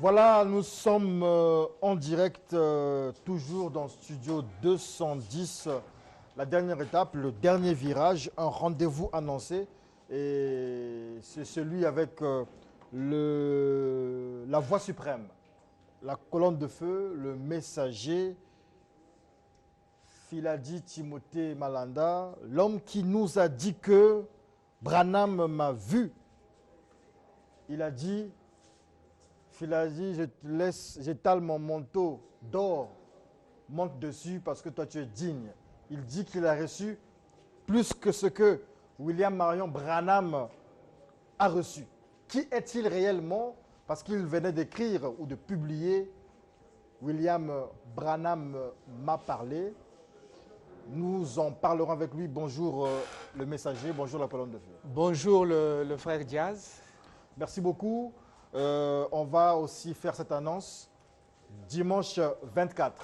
Voilà, nous sommes en direct, toujours dans le studio 210, la dernière étape, le dernier virage, un rendez-vous annoncé. Et c'est celui avec la voix suprême, la colonne de feu, le messager, Philadi Timothée Malanda, l'homme qui nous a dit que Branham m'a vu. Il a dit... Il a dit, je te laisse, j'étale mon manteau d'or, monte dessus parce que toi tu es digne. Il dit qu'il a reçu plus que ce que William Marion Branham a reçu. Qui est-il réellement? Parce qu'il venait d'écrire ou de publier, William Branham m'a parlé. Nous en parlerons avec lui. Bonjour le messager, bonjour la colonne de feu. Bonjour le frère Diaz. Merci beaucoup. On va aussi faire cette annonce dimanche 24.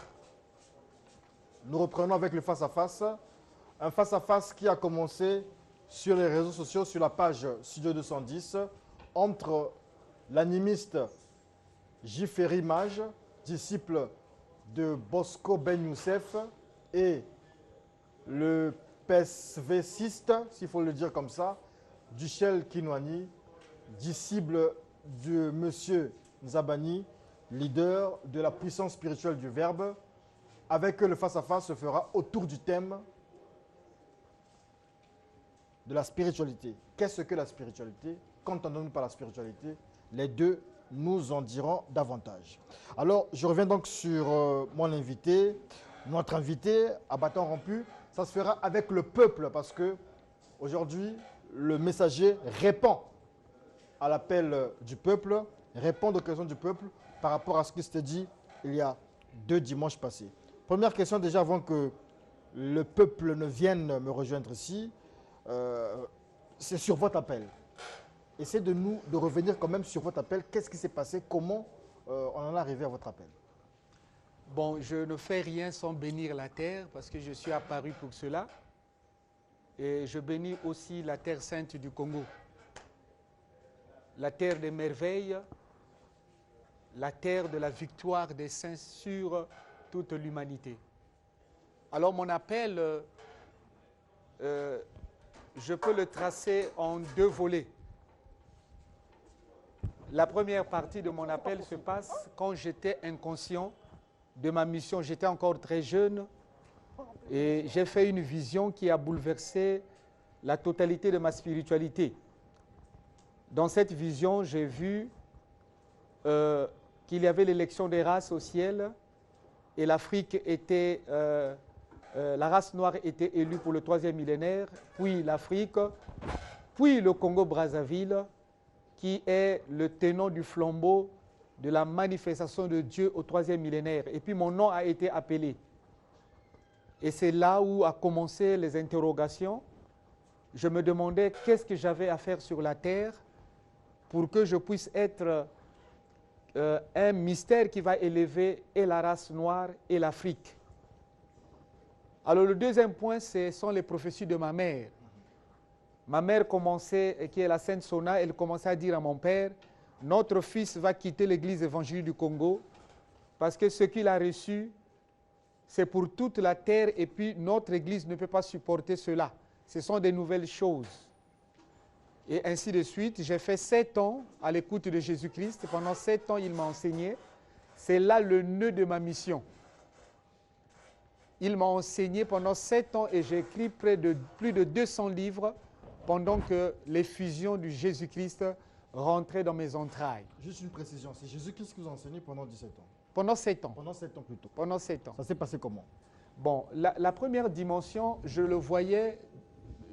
Nous reprenons avec le face-à-face. Un face-à-face qui a commencé sur les réseaux sociaux, sur la page Studio 210, entre l'animiste Jiferi Maj, disciple de Bosco Ben Youssef, et le PSVciste, s'il faut le dire comme ça, Duchel Kinwani, disciple de M. Nzabani, leader de la puissance spirituelle du Verbe. Avec eux, le face-à-face se fera autour du thème de la spiritualité. Qu'est-ce que la spiritualité? Qu'entendons-nous par la spiritualité? Les deux nous en diront davantage. Alors, je reviens donc sur mon invité, notre invité à bâton rompu. Ça se fera avec le peuple parce que aujourd'hui, le messager répond à l'appel du peuple, répondre aux questions du peuple par rapport à ce qui s'était dit il y a 2 dimanches passés. Première question déjà avant que le peuple ne vienne me rejoindre ici, c'est sur votre appel. Essayez de revenir quand même sur votre appel. Qu'est-ce qui s'est passé? Comment on en est arrivé à votre appel? Bon, je ne fais rien sans bénir la terre parce que je suis apparu pour cela. Et je bénis aussi la terre sainte du Congo. La terre des merveilles, la terre de la victoire des saints sur toute l'humanité. Alors mon appel, je peux le tracer en 2 volets. La première partie de mon appel se passe quand j'étais inconscient de ma mission. J'étais encore très jeune et j'ai fait une vision qui a bouleversé la totalité de ma spiritualité. Dans cette vision, j'ai vu qu'il y avait l'élection des races au ciel et l'Afrique était, la race noire était élue pour le 3e millénaire, puis l'Afrique, puis le Congo-Brazzaville, qui est le tenant du flambeau de la manifestation de Dieu au 3e millénaire. Et puis mon nom a été appelé. Et c'est là où a commencé les interrogations. Je me demandais qu'est-ce que j'avais à faire sur la terre pour que je puisse être un mystère qui va élever et la race noire et l'Afrique. Alors le deuxième point, ce sont les prophéties de ma mère. Ma mère commençait, qui est la Sainte Sona, elle commençait à dire à mon père, notre fils va quitter l'église évangélique du Congo parce que ce qu'il a reçu, c'est pour toute la terre et puis notre église ne peut pas supporter cela. Ce sont des nouvelles choses. Et ainsi de suite, j'ai fait 7 ans à l'écoute de Jésus-Christ. Pendant 7 ans, il m'a enseigné. C'est là le nœud de ma mission. Il m'a enseigné pendant 7 ans et j'ai écrit plus de 200 livres pendant que l'effusion du Jésus-Christ rentrait dans mes entrailles. Juste une précision, c'est Jésus-Christ qui vous a enseigné pendant 17 ans? Pendant 7 ans. Pendant 7 ans plutôt. Pendant 7 ans. Ça s'est passé comment? Bon, la première dimension, je le voyais,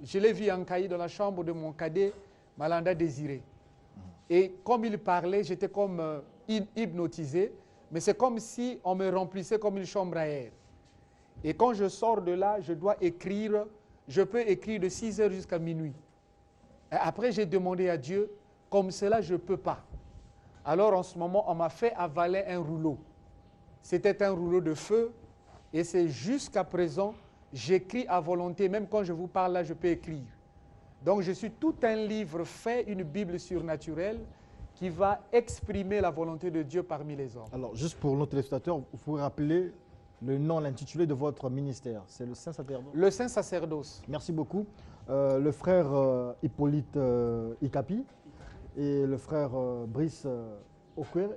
je l'ai vu en cahier dans la chambre de mon cadet, Malanda Désiré. Et comme il parlait, j'étais comme hypnotisé, mais c'est comme si on me remplissait comme une chambre à air. Et quand je sors de là, je dois écrire, je peux écrire de 6 heures jusqu'à minuit. Et après, j'ai demandé à Dieu, comme cela, je ne peux pas. Alors en ce moment, on m'a fait avaler un rouleau. C'était un rouleau de feu. Et c'est jusqu'à présent, j'écris à volonté. Même quand je vous parle là, je peux écrire. Donc je suis tout un livre fait, une Bible surnaturelle, qui qui va exprimer la volonté de Dieu parmi les hommes. Alors, juste pour nos téléspectateurs, vous pouvez rappeler le nom, l'intitulé de votre ministère. C'est le Saint Sacerdoce. Le Saint Sacerdoce. Merci beaucoup. Le frère Hippolyte Ikapi et le frère Brice Okwere.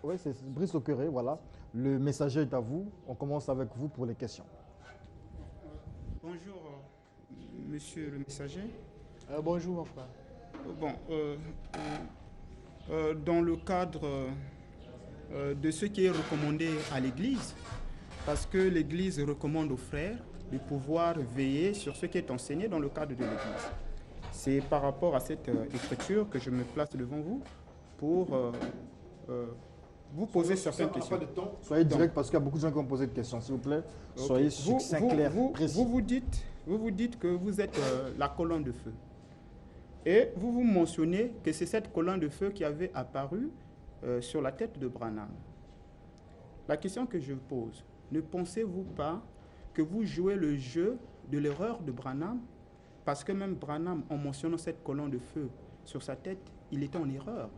Oui, c'est Brice Okwere, voilà. Le messager est à vous. On commence avec vous pour les questions. Bonjour, monsieur le messager. Bonjour, mon frère. Dans le cadre de ce qui est recommandé à l'Église, parce que l'Église recommande aux frères de pouvoir veiller sur ce qui est enseigné dans le cadre de l'Église. C'est par rapport à cette écriture que je me place devant vous pour vous poser certaines questions. Soyez direct parce qu'il y a beaucoup de gens qui ont posé des questions. S'il vous plaît, soyez succinct, clair, précis. Vous vous dites que vous êtes la colonne de feu. Et vous mentionnez que c'est cette colonne de feu qui avait apparu sur la tête de Branham. La question que je pose, ne pensez-vous pas que vous jouez le jeu de l'erreur de Branham? Parce que même Branham, en mentionnant cette colonne de feu sur sa tête, il était en erreur.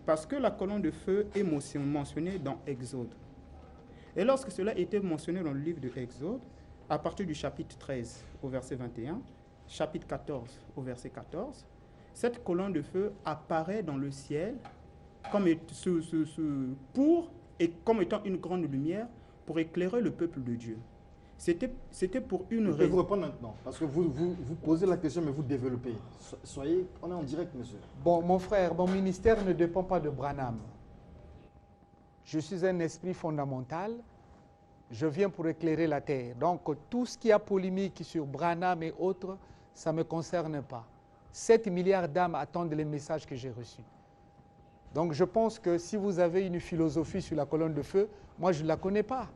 Parce que la colonne de feu est mentionnée dans Exode. Et lorsque cela était mentionné dans le livre de Exode, à partir du chapitre 13 au verset 21, chapitre 14 au verset 14, cette colonne de feu apparaît dans le ciel comme étant une grande lumière pour éclairer le peuple de Dieu. C'était pour une raison. Je vais vous répondre maintenant, parce que vous posez la question, mais vous développez. Soyez, on est en direct, monsieur. Bon, mon frère, mon ministère ne dépend pas de Branham. Je suis un esprit fondamental. Je viens pour éclairer la terre. Donc, tout ce qui a polémique sur Branham et autres, ça ne me concerne pas. 7 milliards d'âmes attendent les messages que j'ai reçus. Donc, je pense que si vous avez une philosophie sur la colonne de feu, moi, je ne la connais pas.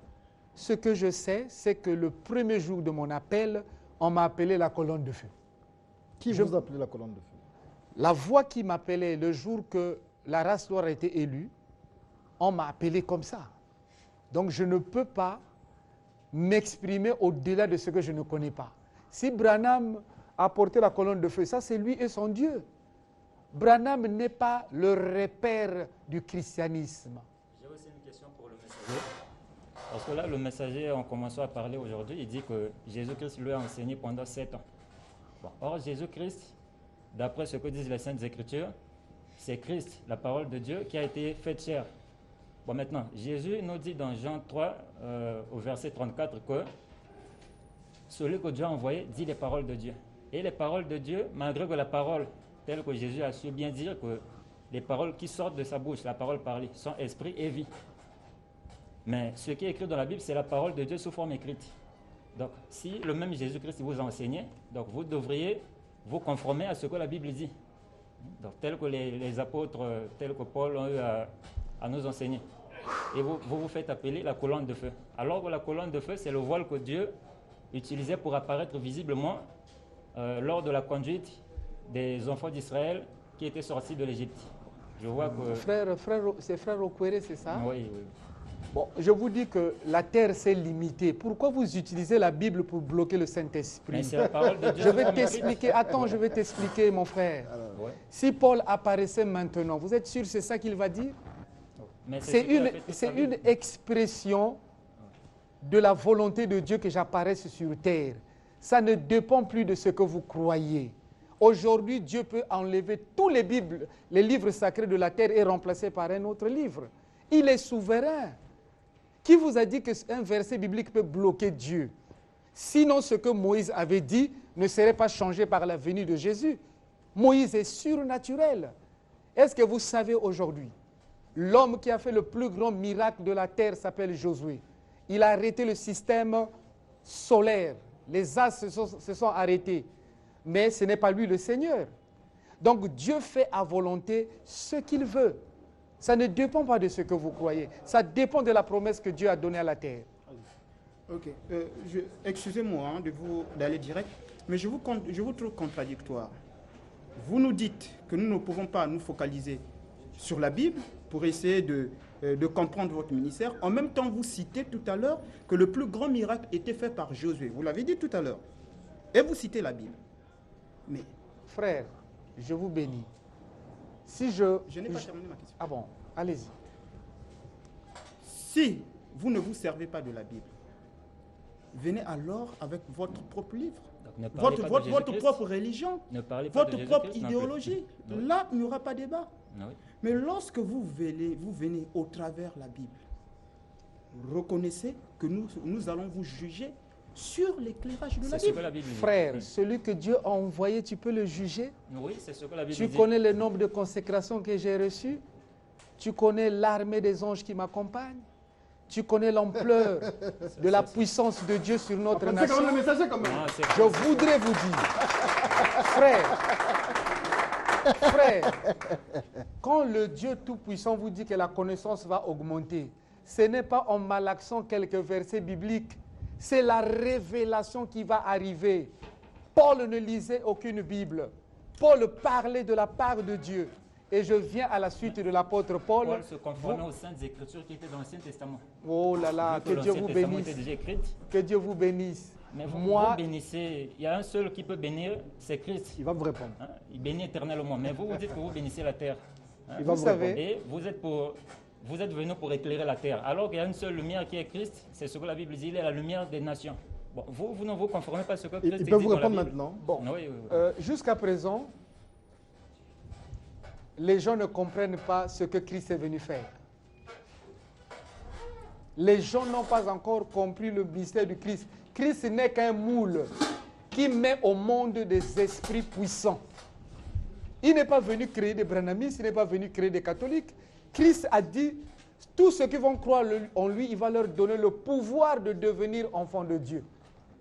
Ce que je sais, c'est que le premier jour de mon appel, on m'a appelé la colonne de feu. Qui vous a appelé la colonne de feu? La voix qui m'appelait le jour que la race noire a été élue, on m'a appelé comme ça. Donc je ne peux pas m'exprimer au-delà de ce que je ne connais pas. Si Branham a porté la colonne de feu, ça c'est lui et son Dieu. Branham n'est pas le repère du christianisme. J'ai aussi une question pour le messager. Parce que là, le messager, en commençant à parler aujourd'hui, il dit que Jésus-Christ lui a enseigné pendant 7 ans. Bon, or, Jésus-Christ, d'après ce que disent les Saintes Écritures, c'est Christ, la parole de Dieu, qui a été faite chair. Bon, maintenant, Jésus nous dit dans Jean 3, au verset 34, que celui que Dieu a envoyé dit les paroles de Dieu. Et les paroles de Dieu, malgré que la parole, telle que Jésus a su bien dire, que les paroles qui sortent de sa bouche, la parole parlée, sont esprit et vie. Mais ce qui est écrit dans la Bible, c'est la parole de Dieu sous forme écrite. Donc, si le même Jésus-Christ vous a enseigné, donc vous devriez vous conformer à ce que la Bible dit. Donc, tel que les apôtres, tel que Paul ont eu à nous enseigner. Et vous faites appeler la colonne de feu. Alors que la colonne de feu, c'est le voile que Dieu utilisait pour apparaître visiblement lors de la conduite des enfants d'Israël qui étaient sortis de l'Égypte. Je vois que... C'est frère Okwere, c'est ça? Oui, oui. Bon, je vous dis que la terre s'est limitée. Pourquoi vous utilisez la Bible pour bloquer le Saint-Esprit? C'est la parole de Dieu. Je vais t'expliquer. Attends, je vais t'expliquer, mon frère. Ouais. Si Paul apparaissait maintenant, vous êtes sûr que c'est ça qu'il va dire? C'est une expression de la volonté de Dieu que j'apparaisse sur terre. Ça ne dépend plus de ce que vous croyez. Aujourd'hui, Dieu peut enlever tous les livres sacrés de la terre et remplacer par un autre livre. Il est souverain. Qui vous a dit qu'un verset biblique peut bloquer Dieu? Sinon, ce que Moïse avait dit ne serait pas changé par la venue de Jésus. Moïse est surnaturel. Est-ce que vous savez aujourd'hui, l'homme qui a fait le plus grand miracle de la terre s'appelle Josué. Il a arrêté le système solaire. Les astres se sont arrêtés. Mais ce n'est pas lui le Seigneur. Donc Dieu fait à volonté ce qu'il veut. Ça ne dépend pas de ce que vous croyez. Ça dépend de la promesse que Dieu a donnée à la terre. Ok. Excusez-moi d'aller direct, mais je vous trouve contradictoire. Vous nous dites que nous ne pouvons pas nous focaliser sur la Bible pour essayer de comprendre votre ministère. En même temps, vous citez tout à l'heure que le plus grand miracle était fait par Josué. Vous l'avez dit tout à l'heure. Et vous citez la Bible. Mais, frère, je vous bénis. Si je... Je n'ai pas terminé ma question. Ah bon, allez-y. Si vous ne vous servez pas de la Bible, venez alors avec votre propre livre, Donc, ne parlez pas de votre Jésus-Christ. propre religion, Ne parlez pas de votre Jésus-Christ propre non plus. idéologie. Oui. Là, il n'y aura pas débat. Ah oui. Mais lorsque vous venez au travers la Bible, reconnaissez que nous allons vous juger sur l'éclairage de la C'est ce que Bible. la Bible dit. Frère, Oui. celui que Dieu a envoyé, tu peux le juger? Oui, c'est ce que la Bible Tu dit. connais le nombre de consécrations que j'ai reçues? Tu connais l'armée des anges qui m'accompagne? Tu connais l'ampleur de la puissance de Dieu sur notre C'est quand nation? même le messager quand même. Ah, c'est- Je voudrais vous dire, frère, quand le Dieu Tout-Puissant vous dit que la connaissance va augmenter, ce n'est pas en malaxant quelques versets bibliques, c'est la révélation qui va arriver. Paul ne lisait aucune Bible. Paul parlait de la part de Dieu. Et je viens à la suite de l'apôtre Paul. Paul se conformait aux saintes écritures qui étaient dans l'Ancien Testament. Oh là là, Vu que Dieu l'Ancien vous Testament bénisse. était déjà écrite. Que Dieu vous bénisse. Mais vous Moi, bénissez, il y a un seul qui peut bénir, c'est Christ. Il va vous répondre. Hein, il bénit éternellement. Mais vous, vous dites que vous bénissez la terre. Hein. Il va vous vous savez, répondre. Et vous êtes venus pour éclairer la terre. Alors qu'il y a une seule lumière qui est Christ, c'est ce que la Bible dit, il est la lumière des nations. Bon, vous ne vous conformez pas à ce que Christ Il dit peut vous dans la répondre Bible. maintenant. bon, Oui, oui, oui. jusqu'à présent, les gens ne comprennent pas ce que Christ est venu faire. Les gens n'ont pas encore compris le mystère du Christ. Christ n'est qu'un moule qui met au monde des esprits puissants. Il n'est pas venu créer des branhamistes, il n'est pas venu créer des catholiques. Christ a dit, tous ceux qui vont croire en lui, il va leur donner le pouvoir de devenir enfants de Dieu.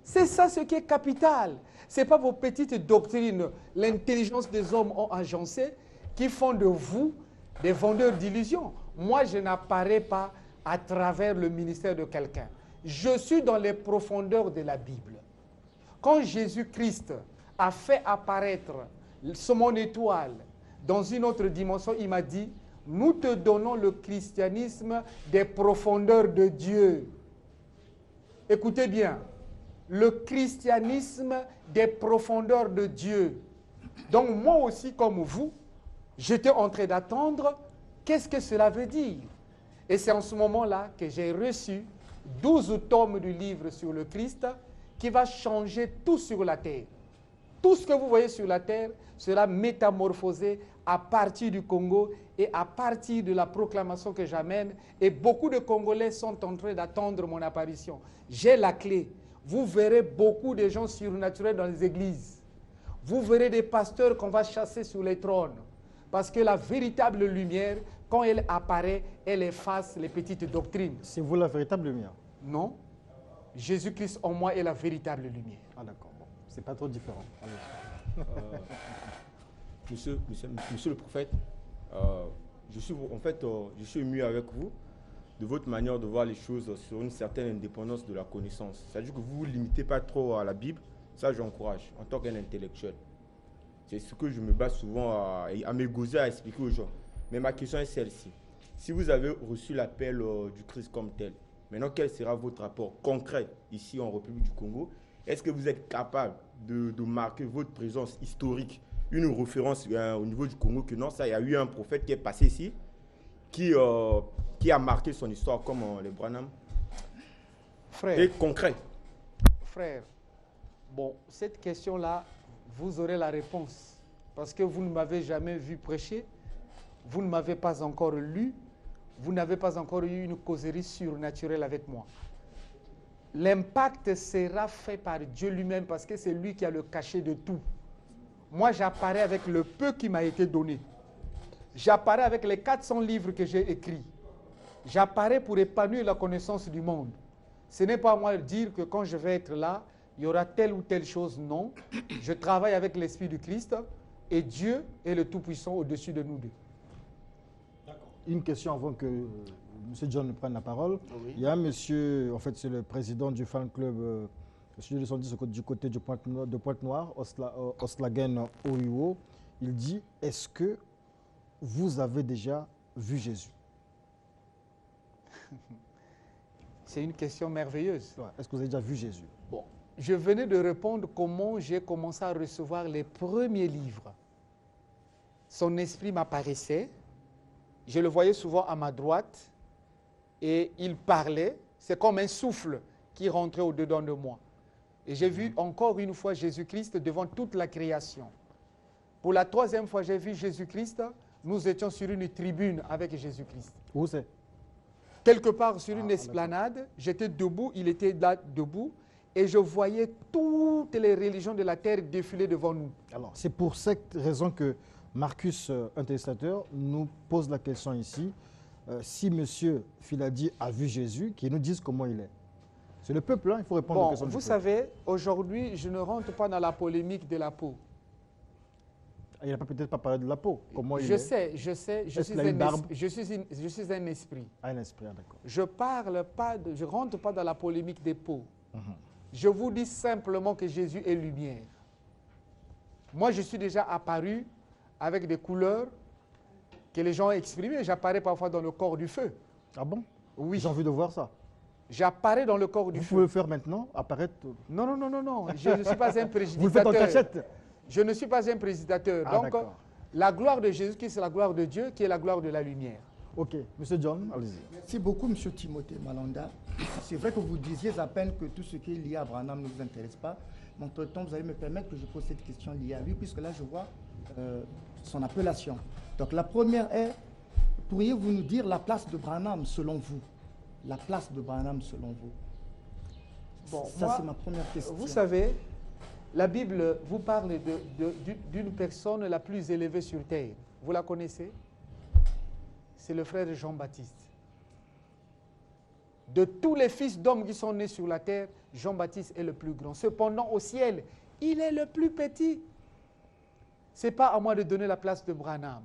C'est ça ce qui est capital. Ce n'est pas vos petites doctrines, l'intelligence des hommes ont agencé, qui font de vous des vendeurs d'illusions. Moi, je n'apparais pas à travers le ministère de quelqu'un. Je suis dans les profondeurs de la Bible. Quand Jésus-Christ a fait apparaître mon étoile dans une autre dimension, il m'a dit, nous te donnons le christianisme des profondeurs de Dieu. Écoutez bien, le christianisme des profondeurs de Dieu. Donc moi aussi, comme vous, j'étais en train d'attendre qu'est-ce que cela veut dire. Et c'est en ce moment-là que j'ai reçu 12 tomes du livre sur le Christ qui va changer tout sur la terre. Tout ce que vous voyez sur la terre sera métamorphosé à partir du Congo et à partir de la proclamation que j'amène. Et beaucoup de Congolais sont en train d'attendre mon apparition. J'ai la clé. Vous verrez beaucoup de gens surnaturels dans les églises. Vous verrez des pasteurs qu'on va chasser sur les trônes. Parce que la véritable lumière, quand elle apparaît, elle efface les petites doctrines. C'est vous la véritable lumière. Non. Jésus-Christ en moi est la véritable lumière. Ah d'accord. Bon. C'est pas trop différent. Allez. Monsieur le prophète, je suis ému avec vous de votre manière de voir les choses sur une certaine indépendance de la connaissance. C'est-à-dire que vous ne vous limitez pas trop à la Bible, ça j'encourage en tant qu'un intellectuel. C'est ce que je me base souvent à m'égoser à expliquer aux gens. Mais ma question est celle-ci. Si vous avez reçu l'appel du Christ comme tel, maintenant quel sera votre rapport concret ici en République du Congo? Est-ce que vous êtes capable de marquer votre présence historique, une référence au niveau du Congo, que non, ça, il y a eu un prophète qui est passé ici, qui a marqué son histoire comme les Branham? Frère, Et concret. frère, bon, cette question-là, vous aurez la réponse. Parce que vous ne m'avez jamais vu prêcher, vous ne m'avez pas encore lu, vous n'avez pas encore eu une causerie surnaturelle avec moi. L'impact sera fait par Dieu lui-même parce que c'est lui qui a le cachet de tout. Moi, j'apparais avec le peu qui m'a été donné. J'apparais avec les 400 livres que j'ai écrits. J'apparais pour épanouir la connaissance du monde. Ce n'est pas à moi de dire que quand je vais être là, il y aura telle ou telle chose. Non. Je travaille avec l'Esprit du Christ et Dieu est le Tout-Puissant au-dessus de nous deux. Une question avant que M. John ne prenne la parole. Oui. Il y a un monsieur, en fait c'est le président du fan club Studio 210 du côté de Pointe-Noire, Oslagen Oiwo. Il dit, est-ce que vous avez déjà vu Jésus? C'est une question merveilleuse. Ouais. Est-ce que vous avez déjà vu Jésus? Bon, je venais de répondre comment j'ai commencé à recevoir les premiers livres. son esprit m'apparaissait. Je le voyais souvent à ma droite et il parlait. C'est comme un souffle qui rentrait au-dedans de moi. Et j'ai vu encore une fois Jésus-Christ devant toute la création. Pour la troisième fois, j'ai vu Jésus-Christ. Nous étions sur une tribune avec Jésus-Christ. Où c'est? Quelque part sur une esplanade, j'étais debout, il était là debout, et je voyais toutes les religions de la terre défiler devant nous. Alors, c'est pour cette raison que Marcus, un téléspectateur, nous pose la question ici. Si M. Filadi a vu Jésus, qu'il nous dise comment il est. C'est le peuple, hein, il faut répondre aux questions du Vous peuple. savez, aujourd'hui, je ne rentre pas dans la polémique de la peau. Il n'a peut-être pas parlé de la peau. Comment il Je est. sais, je Est-ce qu'il a une barbe? je suis un esprit. Ah, un esprit, d'accord. Je ne rentre pas dans la polémique des peaux. Je vous dis simplement que Jésus est lumière. Moi, je suis déjà apparu avec des couleurs que les gens ont exprimées. J'apparais parfois dans le corps du feu. Ah bon? Oui. J'ai envie de voir ça. J'apparais dans le corps du Vous feu. pouvez le faire maintenant, apparaître. Non, non, non, non, non. Je ne suis pas un prédicateur. Vous le faites en cachette. Je ne suis pas un prédicateur. Ah, Donc, d'accord. la gloire de Jésus, qui est la gloire de Dieu, qui est la gloire de la lumière. Ok, Monsieur John, allez-y. Merci beaucoup, M. Timothée Malanda. C'est vrai que vous disiez à peine que tout ce qui est lié à Branham ne vous intéresse pas. Mais entre-temps, vous allez me permettre que je pose cette question liée à lui, puisque là, je vois son appellation. Donc, la première est, pourriez-vous nous dire la place de Branham selon vous? La place de Branham selon vous? Bon, ça, moi, c'est ma première question. Vous savez, la Bible vous parle d'une personne la plus élevée sur terre. Vous la connaissez? C'est le frère de Jean-Baptiste. De tous les fils d'hommes qui sont nés sur la terre, Jean-Baptiste est le plus grand. Cependant, au ciel, il est le plus petit. Ce n'est pas à moi de donner la place de Branham.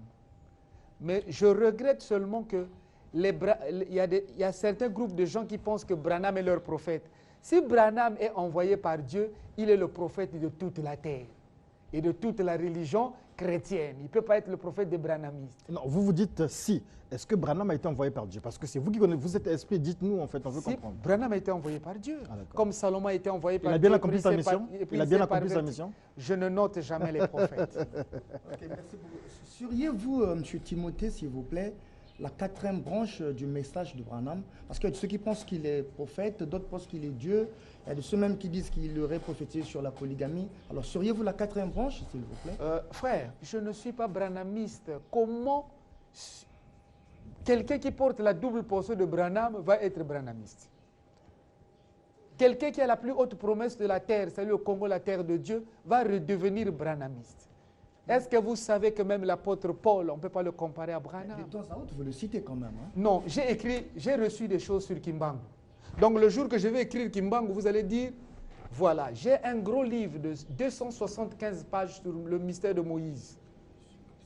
Mais je regrette seulement que il y a certains groupes de gens qui pensent que Branham est leur prophète. Si Branham est envoyé par Dieu, il est le prophète de toute la terre et de toute la religion chrétienne. Il ne peut pas être le prophète des branhamistes. Non, vous vous dites si. Est-ce que Branham a été envoyé par Dieu? Parce que c'est vous qui connaissez, vous êtes esprit, dites-nous en fait, on veut Si comprendre. Branham a été envoyé par Dieu, Ah, d'accord. comme Salomon a été envoyé par Il a Dieu. bien accompli sa puis mission? et puis Il a bien s'est accompli sa parvenu. mission? Je ne note jamais les prophètes. Ok, merci beaucoup. Seriez-vous, M. Timothée, s'il vous plaît, la quatrième branche du message de Branham? Parce qu'il y a ceux qui pensent qu'il est prophète, d'autres pensent qu'il est Dieu. Il y a de ceux même qui disent qu'il aurait prophétisé sur la polygamie. Alors, seriez-vous la quatrième branche, s'il vous plaît? Frère, je ne suis pas branhamiste. Comment quelqu'un qui porte la double portion de Branham va être branhamiste? Quelqu'un qui a la plus haute promesse de la terre, c'est le Congo, la terre de Dieu, va redevenir branhamiste. Est-ce que vous savez que même l'apôtre Paul, on ne peut pas le comparer à Branham? De temps à autre, vous le citez quand même. Hein? Non, j'ai reçu des choses sur Kimbangu. Donc le jour que je vais écrire Kimbangu, vous allez dire, voilà, j'ai un gros livre de 275 pages sur le mystère de Moïse.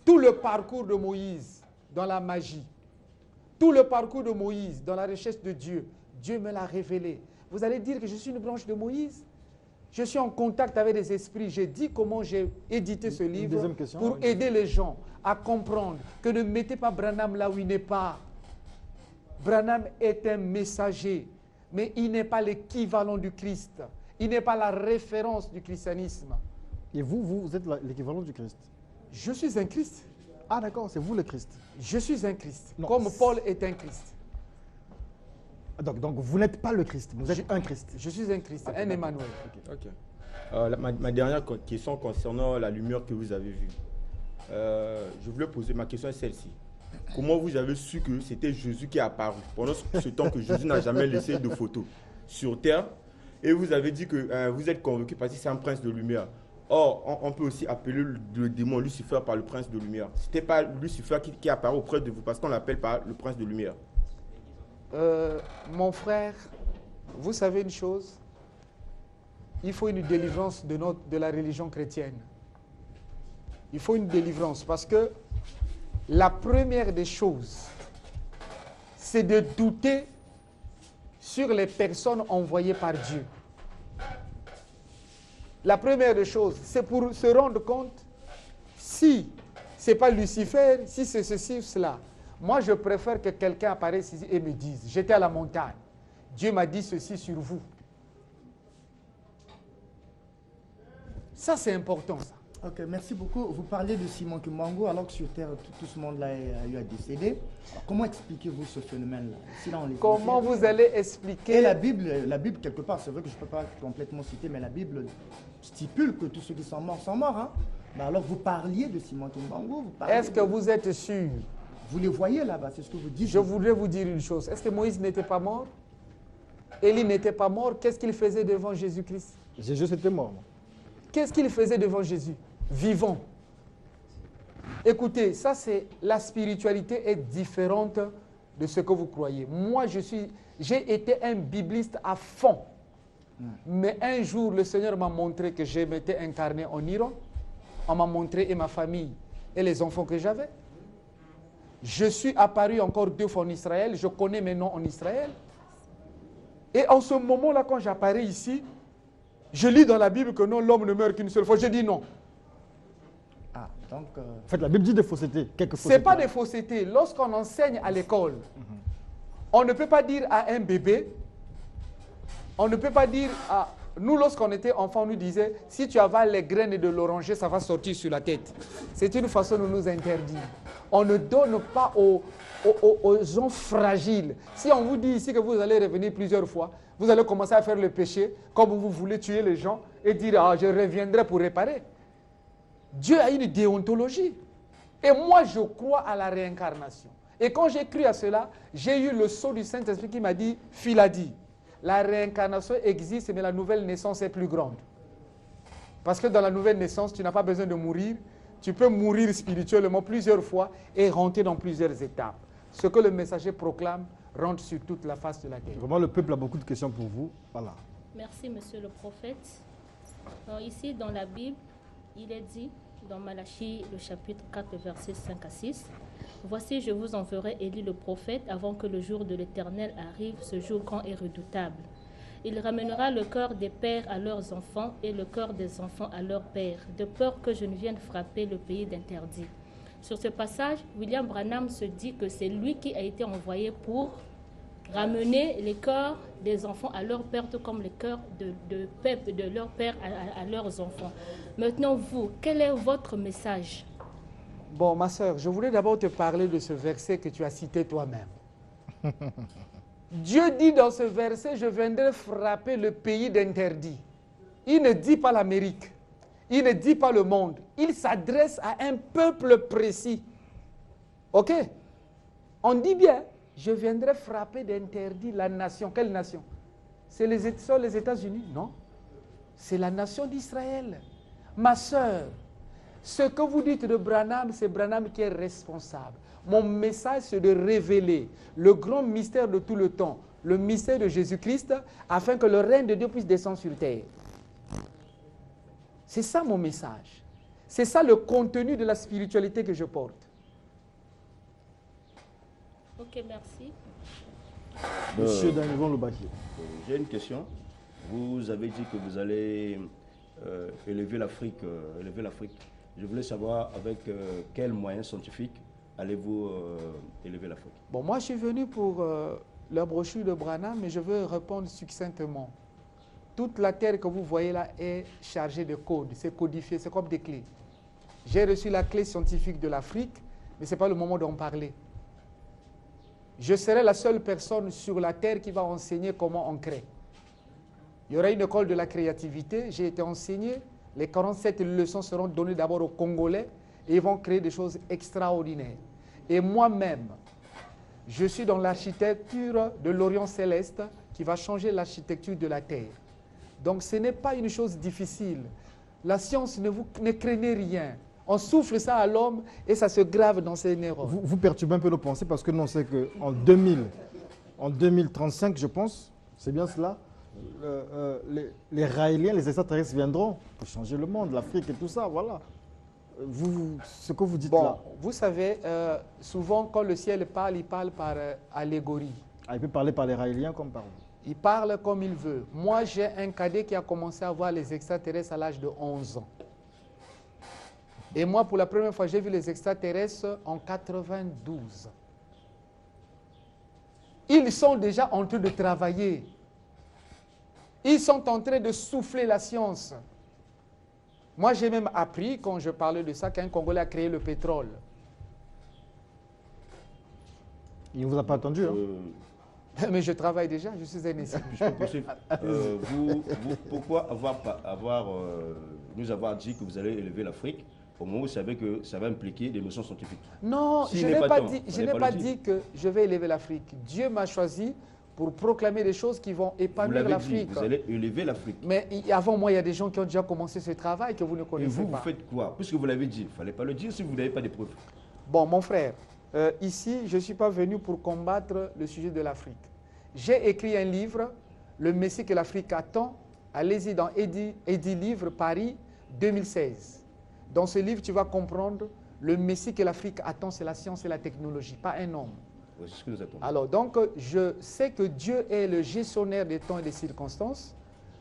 Tout le parcours de Moïse dans la magie. Tout le parcours de Moïse dans la recherche de Dieu. Dieu me l'a révélé. Vous allez dire que je suis une branche de Moïse? Je suis en contact avec les esprits. J'ai dit comment j'ai édité ce livre deuxième question, pour oui. aider les gens à comprendre que ne mettez pas Branham là où il n'est pas. Branham est un messager, mais il n'est pas l'équivalent du Christ. Il n'est pas la référence du christianisme. Et vous êtes l'équivalent du Christ? Je suis un Christ. Ah d'accord, c'est vous le Christ. Je suis un Christ, Non. comme Paul est un Christ. Donc vous n'êtes pas le Christ, vous êtes un Christ. Je suis un Christ, un Emmanuel. Ok. Ma dernière question concernant la lumière que vous avez vue. Je voulais poser, ma question est celle-ci. Comment vous avez su que c'était Jésus qui est apparu pendant ce temps que Jésus n'a jamais laissé de photos sur terre? Et vous avez dit que vous êtes convaincu parce que c'est un prince de lumière. Or, on peut aussi appeler le démon Lucifer par le prince de lumière. Ce n'était pas Lucifer qui apparaît auprès de vous parce qu'on l'appelle par le prince de lumière. Mon frère, vous savez une chose? Il faut une délivrance de la religion chrétienne. Il faut une délivrance parce que la première des choses, c'est de douter sur les personnes envoyées par Dieu. La première des choses, c'est pour se rendre compte si ce n'est pas Lucifer, si c'est ceci ou cela. Moi, je préfère que quelqu'un apparaisse ici et me dise, j'étais à la montagne, Dieu m'a dit ceci sur vous. Ça, c'est important, ça. Ok, merci beaucoup. Vous parlez de Simon Kimbangu alors que sur Terre, tout ce monde-là a eu à décéder. Alors, comment expliquez-vous ce phénomène-là? Comment vous allez expliquer? Et la Bible, quelque part, c'est vrai que je ne peux pas complètement citer, mais la Bible stipule que tous ceux qui sont morts sont morts. Hein? Mais alors vous parliez de Simon Kimbangu. Est-ce que vous êtes sûr? Vous les voyez là-bas, c'est ce que vous dites. Je voudrais vous dire une chose. Est-ce que Moïse n'était pas mort? Élie n'était pas mort. Qu'est-ce qu'il faisait devant Jésus-Christ? Jésus était mort. Qu'est-ce qu'il faisait devant Jésus? Vivant. Écoutez, ça c'est la spiritualité est différente de ce que vous croyez. Moi, j'ai été un bibliste à fond. Mais un jour, le Seigneur m'a montré que je m'étais incarné en Iran. On m'a montré et ma famille et les enfants que j'avais. Je suis apparu encore 2 fois en Israël. Je connais mes noms en Israël. Et en ce moment-là, quand j'apparais ici, je lis dans la Bible que non, l'homme ne meurt qu'une seule fois. Je dis non. Ah, donc... En fait, la Bible dit des faussetés. Ce n'est pas des faussetés. Lorsqu'on enseigne à l'école, on ne peut pas dire à un bébé, on ne peut pas dire à... Nous, lorsqu'on était enfants, on nous disait, si tu avales les graines de l'oranger, ça va sortir sur la tête. C'est une façon de nous interdire. On ne donne pas aux gens fragiles. Si on vous dit ici que vous allez revenir plusieurs fois, vous allez commencer à faire le péché, comme vous voulez tuer les gens, et dire, ah, je reviendrai pour réparer. Dieu a une déontologie. Et moi, je crois à la réincarnation. Et quand j'ai cru à cela, j'ai eu le sceau du Saint-Esprit qui m'a dit, Philadi, la réincarnation existe, mais la nouvelle naissance est plus grande. Parce que dans la nouvelle naissance, tu n'as pas besoin de mourir. Tu peux mourir spirituellement plusieurs fois et rentrer dans plusieurs étapes. Ce que le messager proclame rentre sur toute la face de la terre. Vraiment, le peuple a beaucoup de questions pour vous. Voilà. Merci, monsieur le prophète. Alors, ici, dans la Bible, il est dit, dans Malachie, le chapitre 4, versets 5 à 6, « Voici, je vous enverrai Élie le prophète avant que le jour de l'Éternel arrive, ce jour grand et redoutable. Il ramènera le cœur des pères à leurs enfants et le cœur des enfants à leurs pères, de peur que je ne vienne frapper le pays d'interdit. » Sur ce passage, William Branham se dit que c'est lui qui a été envoyé pour ramener les cœurs des enfants à leur père, tout comme les cœurs de leur père à leurs enfants. Maintenant, vous, quel est votre message? Bon, ma sœur, je voulais d'abord te parler de ce verset que tu as cité toi-même. Dieu dit dans ce verset, je viendrai frapper le pays d'interdit. Il ne dit pas l'Amérique, il ne dit pas le monde, il s'adresse à un peuple précis. Ok? On dit bien, je viendrai frapper d'interdit la nation. Quelle nation? C'est les États-Unis? Non. C'est la nation d'Israël. Ma sœur, ce que vous dites de Branham, c'est Branham qui est responsable. Mon message, c'est de révéler le grand mystère de tout le temps, le mystère de Jésus-Christ, afin que le règne de Dieu puisse descendre sur terre. C'est ça mon message. C'est ça le contenu de la spiritualité que je porte. Ok, merci. Monsieur Danivon Lobaki. J'ai une question. Vous avez dit que vous allez élever l'Afrique. Je voulais savoir avec quels moyens scientifiques allez-vous élever l'Afrique? Bon, moi je suis venu pour la brochure de Branham, mais je veux répondre succinctement. Toute la terre que vous voyez là est chargée de codes, c'est codifié, c'est comme des clés. J'ai reçu la clé scientifique de l'Afrique, mais ce n'est pas le moment d'en parler. Je serai la seule personne sur la terre qui va enseigner comment on crée. Il y aura une école de la créativité, j'ai été enseigné. Les 47 leçons seront données d'abord aux Congolais et ils vont créer des choses extraordinaires. Et moi-même, je suis dans l'architecture de l'Orient céleste qui va changer l'architecture de la Terre. Donc ce n'est pas une chose difficile. La science ne craignez rien. On souffle ça à l'homme et ça se grave dans ses neurones. Vous perturbez un peu nos pensées parce que nous on sait qu'en 2035, je pense, c'est bien cela, les Raéliens, les extraterrestres viendront pour changer le monde, l'Afrique et tout ça, voilà. Ce que vous dites là. Vous savez, souvent quand le ciel parle, il parle par allégorie. Ah, il peut parler par les Raéliens comme par vous. Il parle comme il veut. Moi, j'ai un cadet qui a commencé à voir les extraterrestres à l'âge de 11 ans. Et moi, pour la première fois, j'ai vu les extraterrestres en 92. Ils sont déjà en train de travailler. Ils sont en train de souffler la science. Moi, j'ai même appris, quand je parlais de ça, qu'un Congolais a créé le pétrole. Il ne vous a pas attendu, hein? Mais je travaille déjà, je suis un essai. Je peux poursuivre. Pourquoi nous avoir dit que vous allez élever l'Afrique au moment où vous savez que ça va impliquer des notions scientifiques? Non, S'il je n'est n'ai pas pas temps, dit, on je n'est n'ai pas pas le dit que je vais élever l'Afrique. Dieu m'a choisi pour proclamer des choses qui vont Vous épanouir l'avez dit, l'Afrique. vous allez élever l'Afrique. Mais avant moi, il y a des gens qui ont déjà commencé ce travail que vous ne Et connaissez vous, pas. vous faites quoi? Puisque vous l'avez dit, il ne fallait pas le dire si vous n'avez pas de preuves. Bon, mon frère, ici, je ne suis pas venu pour combattre le sujet de l'Afrique. J'ai écrit un livre, Le Messie que l'Afrique attend. Allez-y dans Eddy Livre, Paris, 2016. Dans ce livre, tu vas comprendre, le Messie que l'Afrique attend, c'est la science et la technologie, pas un homme. Oui, c'est ce que nous attendons. Alors, donc, je sais que Dieu est le gestionnaire des temps et des circonstances.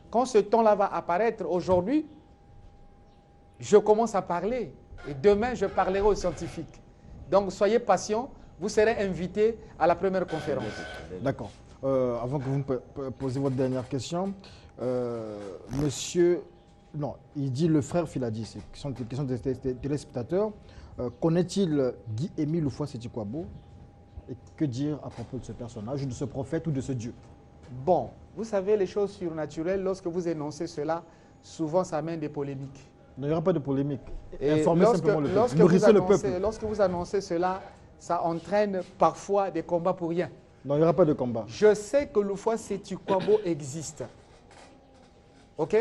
Quand ce temps-là va apparaître aujourd'hui, je commence à parler. Et demain, je parlerai aux scientifiques. Donc, soyez patients. Vous serez invités à la première conférence. D'accord. Avant que vous me posiez votre dernière question, monsieur... Non, il dit le frère Filadi, c'est une question des téléspectateurs. Connaît-il Guy-Émile Loufoua-Seti-Kwabo? Et que dire à propos de ce personnage, de ce prophète ou de ce Dieu? Bon, vous savez, les choses surnaturelles, lorsque vous énoncez cela, souvent ça amène des polémiques. Il n'y aura pas de polémique. Et Informez simplement le peuple. lorsque Nourrissez le peuple. lorsque vous annoncez cela, ça entraîne parfois des combats pour rien. Non, il n'y aura pas de combat. Je sais que Loufoua-Seti-Kwabo existe. OK?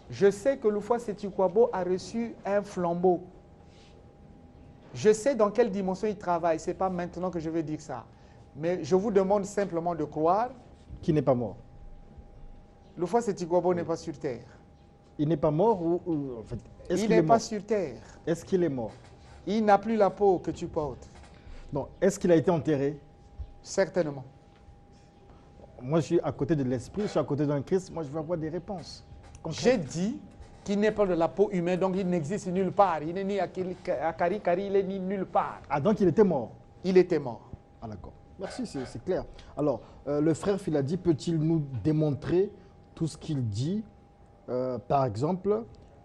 Je sais que Loufoua-Seti-Kwabo a reçu un flambeau. Je sais dans quelle dimension il travaille. Ce n'est pas maintenant que je vais dire ça. Mais je vous demande simplement de croire. Qui n'est pas mort? Loufoua-Seti-Kwabo n'est pas sur terre. Il n'est pas mort ou en fait, est-ce Il qu'il est n'est pas mort? sur terre. Est-ce qu'il est mort? Il n'a plus la peau que tu portes. Non. Est-ce qu'il a été enterré? Certainement. Moi, je suis à côté de l'esprit, je suis à côté d'un Christ. Moi, je veux avoir des réponses J'ai concrètes. dit qu'il n'est pas de la peau humaine, donc il n'existe nulle part. Il n'est ni à Kari, il est ni nulle part. Ah, donc il était mort. Il était mort. Ah, d'accord. Merci, c'est clair. Alors, le frère Filadi peut-il nous démontrer tout ce qu'il dit? Par exemple,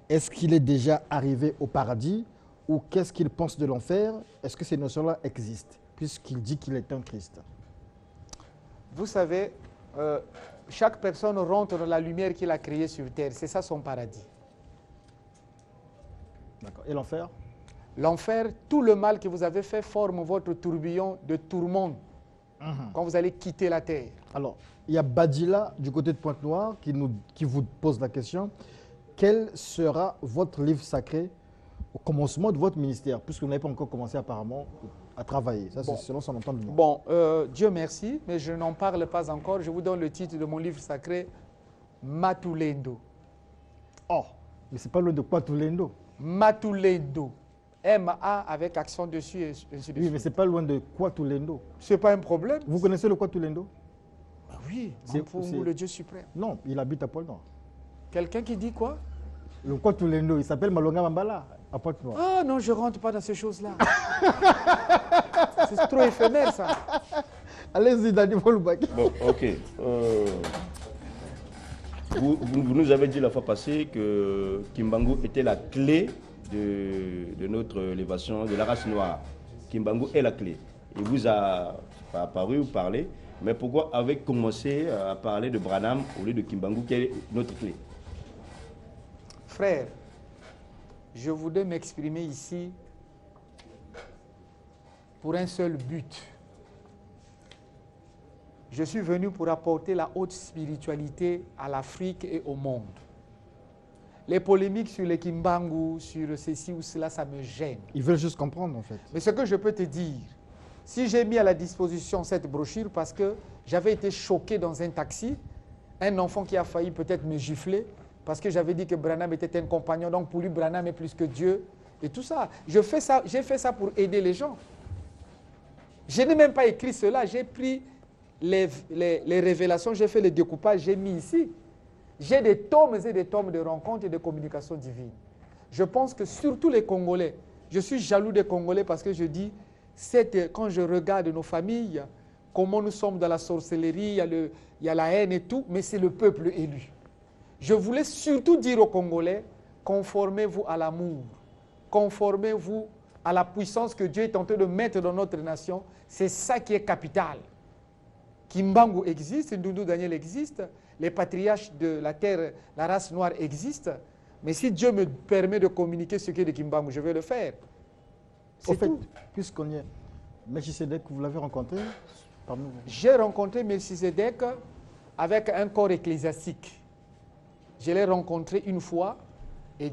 est-ce qu'il est déjà arrivé au paradis ou qu'est-ce qu'il pense de l'enfer? Est-ce que ces notions-là existent puisqu'il dit qu'il est un Christ? Vous savez, chaque personne rentre dans la lumière qu'il a créée sur terre. C'est ça son paradis. D'accord. Et l'enfer? L'enfer, tout le mal que vous avez fait forme votre tourbillon de tourmente quand vous allez quitter la terre. Alors, il y a Badila du côté de Pointe-Noire qui vous pose la question. Quel sera votre livre sacré au commencement de votre ministère, puisque vous n'avez pas encore commencé apparemment à travailler? Ça, c'est selon son entendement. Bon, Dieu merci, mais je n'en parle pas encore. Je vous donne le titre de mon livre sacré, Matulendo. Oh, mais c'est pas loin de Kwatulendo. Matulendo. M-A avec accent dessus et ainsi de Oui, suite. mais c'est pas loin de Kwatulendo. C'est pas un problème. Vous connaissez le Kwatulendo? Ah oui, C'est- pour c'est- le Dieu suprême. Non, il habite à Pointe-Noire. Quelqu'un qui dit quoi? Le Kwatulendo, il s'appelle Malonga Mambala, à Pointe-Noire. Ah non, je ne rentre pas dans ces choses-là. C'est trop éphémère, ça. Allez-y, Daniel Volbaki. Bon, ok. Vous nous avez dit la fois passée que Kimbangu était la clé de notre élévation, de la race noire. Kimbangu est la clé. Il vous a pas apparu ou parlé, mais pourquoi avez-vous commencé à parler de Branham au lieu de Kimbangu qui est notre clé? Frère, je voudrais m'exprimer ici pour un seul but. Je suis venu pour apporter la haute spiritualité à l'Afrique et au monde. Les polémiques sur les Kimbangu, sur ceci ou cela, ça me gêne. Ils veulent juste comprendre, en fait. Mais ce que je peux te dire, si j'ai mis à la disposition cette brochure parce que j'avais été choqué dans un taxi, un enfant qui a failli peut-être me gifler parce que j'avais dit que Branham était un compagnon, donc pour lui Branham est plus que Dieu et tout ça. J'ai fait ça pour aider les gens. Je n'ai même pas écrit cela, j'ai pris les révélations, j'ai fait les découpages, j'ai mis ici. J'ai des tomes et des tomes de rencontres et de communications divines. Je pense que surtout les Congolais, je suis jaloux des Congolais parce que je dis, quand je regarde nos familles, comment nous sommes dans la sorcellerie, il y a la haine et tout, mais c'est le peuple élu. Je voulais surtout dire aux Congolais, conformez-vous à l'amour, conformez-vous à la puissance que Dieu est en train de mettre dans notre nation. C'est ça qui est capital. Kimbangu existe, Ndundu Daniel existe, les patriarches de la terre, la race noire existe. Mais si Dieu me permet de communiquer ce qui est de Kimbangu, je vais le faire. Au C'est fait, tout. puisqu'on y est, Melchisedec, vous l'avez rencontré parmi vous? J'ai rencontré Melchisedec avec un corps ecclésiastique. Je l'ai rencontré une fois et,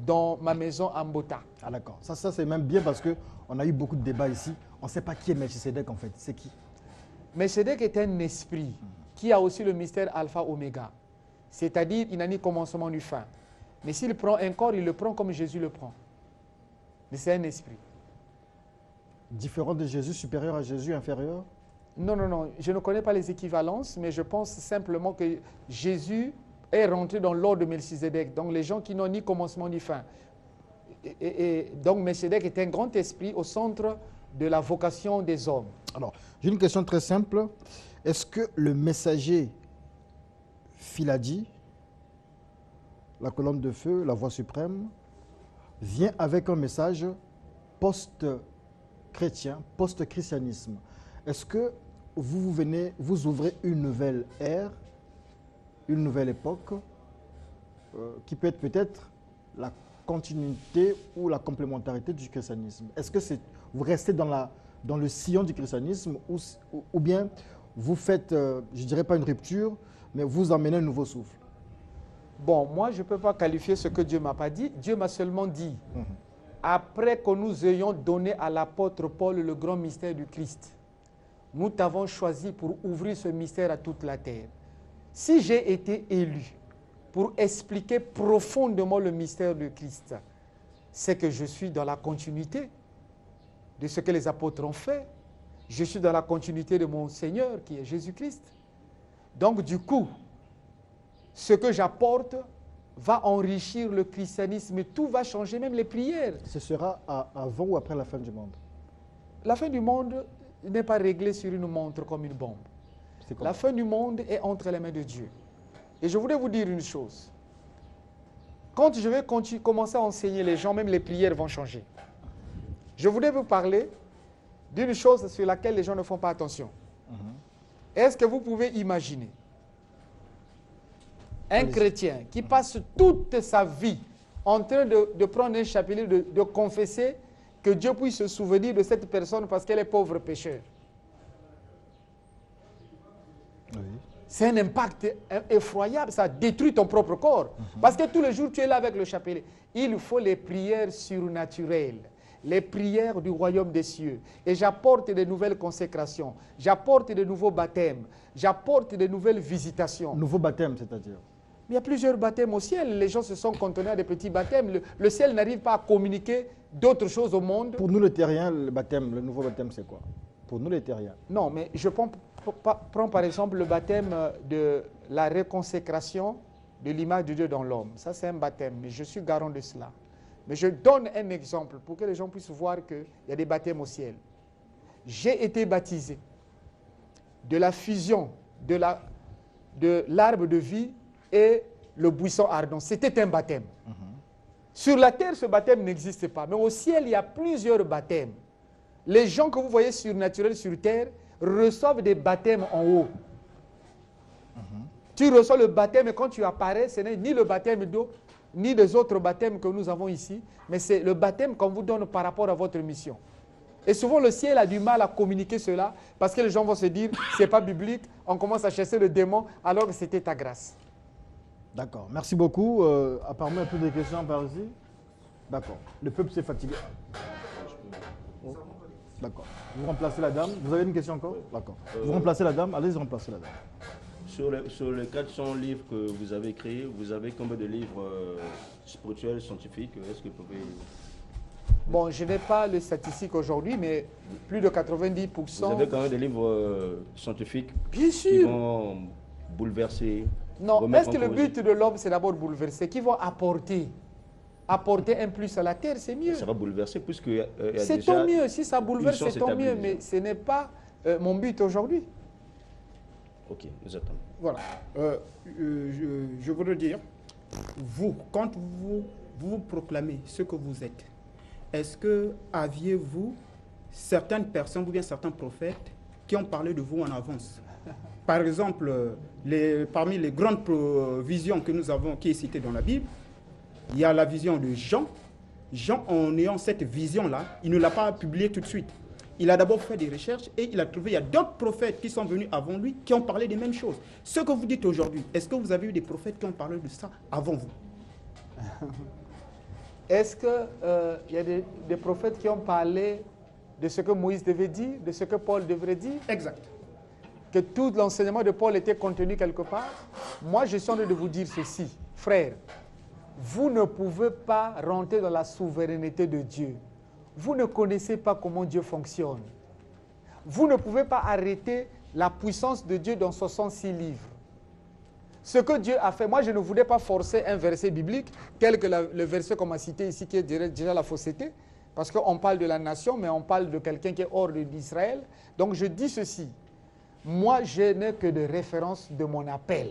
dans ma maison à Mbota. Ah d'accord. Ça c'est même bien parce qu'on a eu beaucoup de débats ici. On ne sait pas qui est Melchisedec en fait. C'est qui? Melchisedec est un esprit qui a aussi le mystère alpha oméga. C'est-à-dire, il n'a ni commencement ni fin. Mais s'il prend un corps, il le prend comme Jésus le prend. Mais c'est un esprit. Différent de Jésus, supérieur à Jésus, inférieur? Non, non, non. Je ne connais pas les équivalences, mais je pense simplement que Jésus est rentré dans l'ordre de Melchisedec. Donc, les gens qui n'ont ni commencement ni fin. Donc, Melchisedec est un grand esprit au centre de la vocation des hommes. Alors, j'ai une question très simple. Est-ce que le messager Filadi, la colonne de feu, la voix suprême, vient avec un message post-chrétien, post-christianisme? Est-ce que vous ouvrez une nouvelle ère, une nouvelle époque, qui peut être peut-être la continuité ou la complémentarité du christianisme? Est-ce que vous restez dans le sillon du christianisme ou bien vous faites, je ne dirais pas une rupture, mais vous emmenez un nouveau souffle? Bon, moi, je ne peux pas qualifier ce que Dieu ne m'a pas dit. Dieu m'a seulement dit, après que nous ayons donné à l'apôtre Paul le grand mystère du Christ, nous t'avons choisi pour ouvrir ce mystère à toute la terre. Si j'ai été élu pour expliquer profondément le mystère du Christ, c'est que je suis dans la continuité de ce que les apôtres ont fait. Je suis dans la continuité de mon Seigneur qui est Jésus-Christ. Donc du coup, ce que j'apporte va enrichir le christianisme. Tout va changer, même les prières. Ce sera avant ou après la fin du monde? La fin du monde n'est pas réglée sur une montre comme une bombe. La fin du monde est entre les mains de Dieu. Et je voulais vous dire une chose. Quand je vais commencer à enseigner les gens, même les prières vont changer. Je voulais vous parler d'une chose sur laquelle les gens ne font pas attention. Est-ce que vous pouvez imaginer un chrétien qui passe toute sa vie en train de prendre un chapelet, de confesser que Dieu puisse se souvenir de cette personne parce qu'elle est pauvre pécheur? Oui. C'est un impact effroyable, ça détruit ton propre corps. Parce que tous les jours, tu es là avec le chapelet. Il faut les prières surnaturelles, les prières du royaume des cieux. Et j'apporte de nouvelles consécrations, j'apporte de nouveaux baptêmes, j'apporte de nouvelles visitations. Nouveau baptême, c'est-à-dire? Il y a plusieurs baptêmes au ciel. Les gens se sont cantonnés à des petits baptêmes. Le ciel n'arrive pas à communiquer d'autres choses au monde. Pour nous, les terriens, le nouveau baptême, c'est quoi? Pour nous, les terriens. Non, mais je prends par exemple le baptême de la réconsécration de l'image de Dieu dans l'homme. Ça, c'est un baptême, mais je suis garant de cela. Mais je donne un exemple pour que les gens puissent voir qu'il y a des baptêmes au ciel. J'ai été baptisé de la fusion de l'arbre de vie et le buisson ardent. C'était un baptême. Sur la terre, ce baptême n'existe pas. Mais au ciel, il y a plusieurs baptêmes. Les gens que vous voyez surnaturels sur terre reçoivent des baptêmes en haut. Tu reçois le baptême et quand tu apparais, ce n'est ni le baptême d'eau, ni des autres baptêmes que nous avons ici, mais c'est le baptême qu'on vous donne par rapport à votre mission. Et souvent, le ciel a du mal à communiquer cela parce que les gens vont se dire, c'est pas biblique, on commence à chasser le démon alors que c'était ta grâce. D'accord. Merci beaucoup. Apparemment, un peu de questions par ici. D'accord. Le peuple s'est fatigué. Oh. D'accord. Vous remplacez la dame. Vous avez une question encore? D'accord. Vous remplacez la dame. Allez-y, remplacez la dame. Sur les 400 livres que vous avez créés, vous avez combien de livres spirituels, scientifiques? Est-ce que vous pouvez... Bon, je n'ai pas les statistiques aujourd'hui, mais plus de 90%... Vous avez quand même des livres scientifiques Bien sûr. Qui vont bouleverser... Non, est-ce que le but de l'homme, c'est d'abord bouleverser? Qui vont apporter un plus à la terre, c'est mieux. Ça va bouleverser puisque... c'est tant mieux, si ça bouleverse, c'est tant mieux, mais ce n'est pas mon but aujourd'hui. Ok, nous attendons. Voilà. Je voudrais dire vous, quand vous proclamez ce que vous êtes, est-ce que aviez-vous certaines personnes ou bien certains prophètes qui ont parlé de vous en avance? Par exemple, parmi les grandes visions que nous avons, qui est citée dans la Bible, il y a la vision de Jean. Jean, en ayant cette vision-là, il ne l'a pas publiée tout de suite. Il a d'abord fait des recherches et il a trouvé, il y a d'autres prophètes qui sont venus avant lui qui ont parlé des mêmes choses. Ce que vous dites aujourd'hui, est-ce que vous avez eu des prophètes qui ont parlé de ça avant vous? Est-ce qu'il y a des prophètes qui ont parlé de ce que Moïse devait dire, de ce que Paul devrait dire? Exact. Que tout l'enseignement de Paul était contenu quelque part? Moi, je suis en train de vous dire ceci, frère. Vous ne pouvez pas rentrer dans la souveraineté de Dieu. Vous ne connaissez pas comment Dieu fonctionne. Vous ne pouvez pas arrêter la puissance de Dieu dans 66 livres. Ce que Dieu a fait, moi je ne voulais pas forcer un verset biblique, tel que le verset qu'on m'a cité ici, qui est déjà la fausseté, parce qu'on parle de la nation, mais on parle de quelqu'un qui est hors d'Israël. Donc je dis ceci, moi je n'ai que de référence de mon appel.